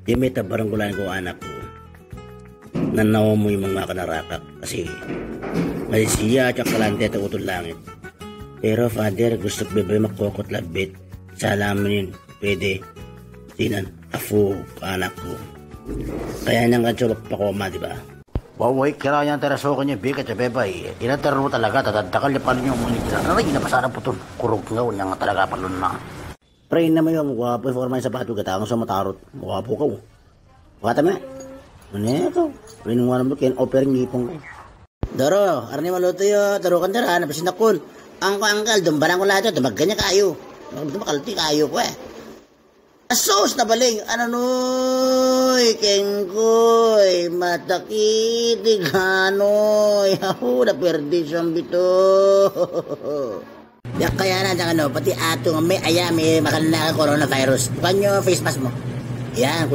Di may tabaranggulan ko anak ko. Nanawa mo yung mga kanarakak kasi may siya at kalante at utol langit. Pero father, gusto ko bebe makokot labit. Sa alamin yun, pwede. Sinan, afu, anak ko. Kaya nang kanso pakoma, di ba? Waway, kira yan teraso ko niya, bigat sa bebay. Inataro talaga, tatadakal niya pa rin yung mga nila. Naray, napasarap po ito. Kurog nga, niya nga talaga palun na. Pray naman yung wapo yung forma sa pato katang sa matarot. Wapo ka. Wakata mo. Ano ito? Pray nung wala mo, kaya offering ngipong ko. Doro, arni maluto yun. Daro kan dara, napasin akon. Angkal, dumbaran ko lahat yun. Dumaganya kayo. Dumakalti kayo ko eh. Asos na baling. Ano noy? Kengkoy. Matakiti ganoy. Hahu, naperdi siyang bito. Yak kaya na dyan ano, pati ato nga may aya, may makalala coronavirus. Bukan nyo face mask mo. Yan,